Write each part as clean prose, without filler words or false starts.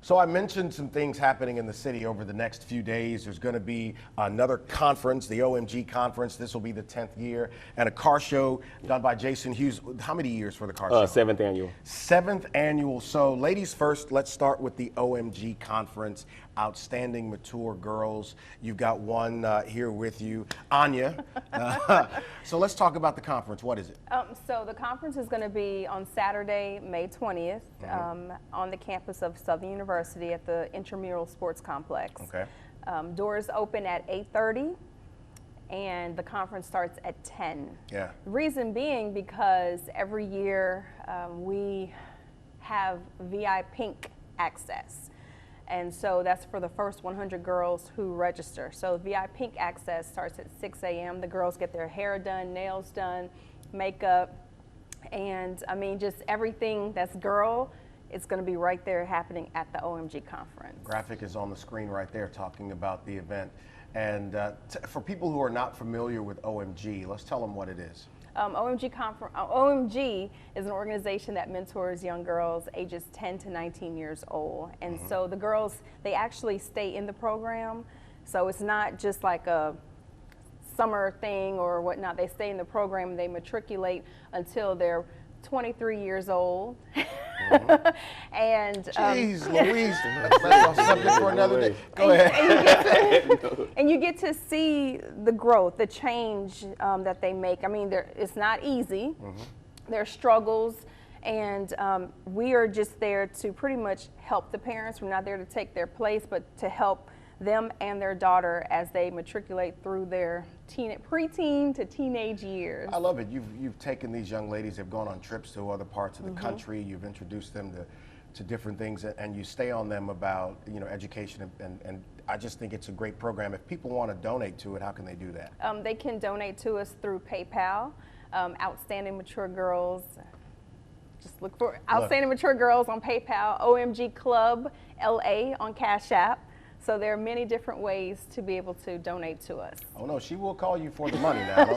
So I mentioned some things happening in the city over the next few days. There's going to be another conference, the O.M.G. conference. This will be the 10th year, and a car show done by Jason Hughes. How many years for the car show? Seventh annual. Seventh annual. So ladies first, let's start with the O.M.G. conference. Outstanding mature girls. You've got one here with you, Anya. So let's talk about the conference. What is it? So the conference is going to be on Saturday, May 20th, on the campus of Southern University at the Intramural Sports Complex. Okay. Doors open at 8:30, and the conference starts at 10. Yeah. The reason being because every year we have VI Pink access. And so that's for the first 100 girls who register. So VI Pink access starts at 6 a.m. The girls get their hair done, nails done, makeup, and I mean just everything that's girl. It's going to be right there happening at the O.M.G. conference. Graphic is on the screen right there talking about the event. And for people who are not familiar with O.M.G., let's tell them what it is. O.M.G. is an organization that mentors young girls ages 10 to 19 years old. And so the girls, they actually stay in the program. So it's not just like a summer thing or whatnot. They stay in the program and they matriculate until they're 23 years old. And Jeez, Louise, that's a subject for another day. Go ahead. And you get to see the growth, the change that they make. I mean, it's not easy. There are struggles, and we are just there to pretty much help the parents. We're not there to take their place, but to help them and their daughter as they matriculate through their preteen to teenage years. I love it. You've taken these young ladies, have gone on trips to other parts of the country. You've introduced them to different things, and you stay on them about education, and I just think it's a great program. If people want to donate to it, how can they do that? They can donate to us through PayPal. Outstanding Mature Girls. Just look for Outstanding Mature Girls on PayPal. O.M.G. Club LA on Cash App. So there are many different ways to be able to donate to us. Oh no, she will call you for the money now.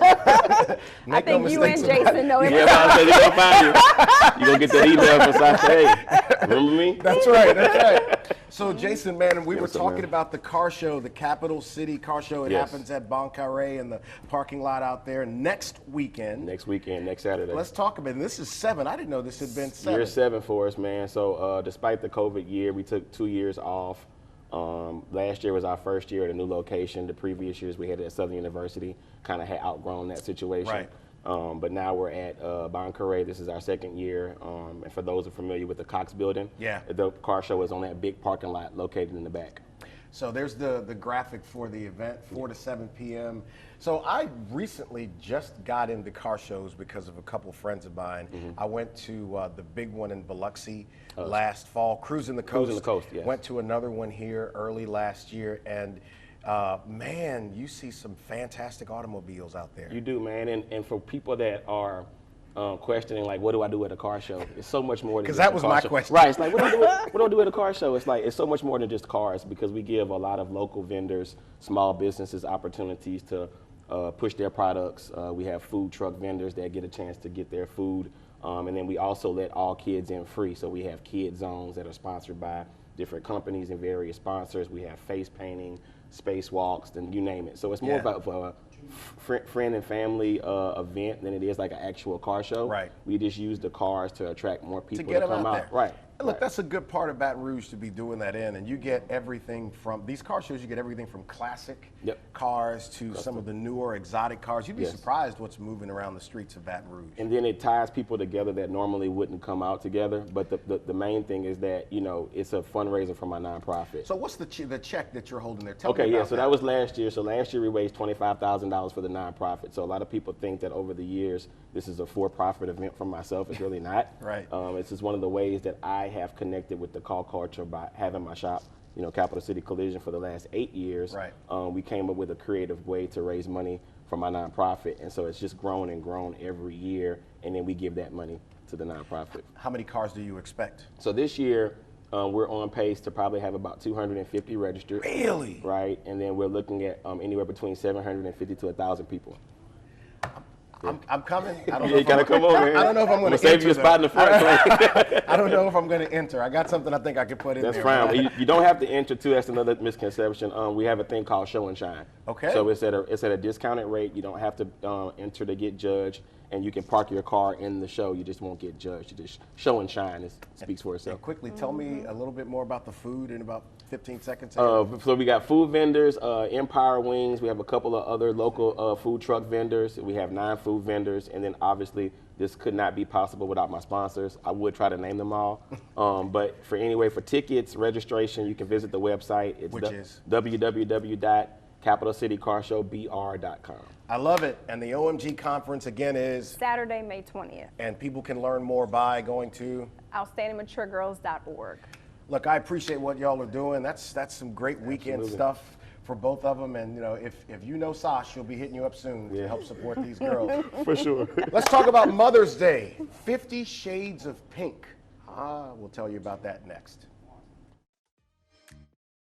I think you and Jason know everything. Yeah, I said they're gonna find you. You're gonna get that email from Sasha. Hey, remember me? That's right, that's right. So Jason, man, we were talking about the car show, the Capital City Car Show. It happens at Bon Carré in the parking lot out there next weekend. Next weekend, next Saturday. Let's talk about it. This is 7. I didn't know this had been 7. Year 7 for us, man. So despite the COVID year, we took 2 years off. Last year was our first year at a new location. The previous years we had it at Southern University, kind of had outgrown that situation. Right. But now we're at Bon Carré. This is our 2nd year. And for those who are familiar with the Cox building, the car show is on that big parking lot located in the back. So there's the graphic for the event, 4 to 7 p.m. So I recently just got into car shows because of a couple friends of mine. I went to the big one in Biloxi last fall, Cruising the Coast. Cruising the Coast, yes. Went to another one here early last year, and man, you see some fantastic automobiles out there. You do, man. And for people that are questioning, like, what do I do at a car show? It's so much more than because just that was my question. Right. It's like, what do I do at a car show? It's like, it's so much more than just cars, because we give a lot of local vendors, small businesses opportunities to push their products. We have food truck vendors that get a chance to get their food. And then we also let all kids in free. So we have kid zones that are sponsored by different companies and various sponsors. We have face painting, spacewalks, and you name it. So it's more about friend and family event than it is like an actual car show. Right. We just use the cars to attract more people to come out. Right. And look, that's a good part of Baton Rouge to be doing that in, and you get everything from these car shows. You get everything from classic cars to some of the newer exotic cars. You'd be surprised what's moving around the streets of Baton Rouge. And then it ties people together that normally wouldn't come out together. But the main thing is that it's a fundraiser for my nonprofit. So what's the check that you're holding there? Tell me about so that was last year. So last year we raised $25,000 for the nonprofit. So a lot of people think that over the years this is a for-profit event for myself. It's really not. Right. It's just one of the ways that I have connected with the car culture by having my shop, Capital City Collision, for the last 8 years. Right. We came up with a creative way to raise money for my nonprofit, and so it's just grown and grown every year, and then we give that money to the nonprofit. How many cars do you expect? So this year, we're on pace to probably have about 250 registered. Really? Right, and then we're looking at anywhere between 750 to 1,000 people. I'm coming. I don't Yeah, know you if gotta I'm- come over here. I don't know if I'm going to save you a spot in the front. I don't know if I'm going to enter. I got something I think I could put in That's there. fine. You don't have to enter too. That's another misconception. We have a thing called show and shine. Okay. So it's at a discounted rate. You don't have to enter to get judged, and you can park your car in the show. You just won't get judged. You just show and shine. It speaks for itself. And quickly, tell me a little bit more about the food in about 15 seconds. So we got food vendors, Empire Wings. We have a couple of other local food truck vendors. We have 9 food vendors, and then obviously this could not be possible without my sponsors. I would try to name them all, but for tickets, registration, you can visit the website. It's Which is? www.capitalcitycarshowbr.com. I love it. And the OMG conference again is, Saturday, May 20th. and people can learn more by going to. OutstandingMatureGirls.org. Look, I appreciate what y'all are doing. That's some great weekend Absolutely. stuff for both of them. And if you know Sash, she'll be hitting you up soon to help support these girls. For sure. Let's talk about Mother's Day. 50 Shades of Pink. We'll tell you about that next.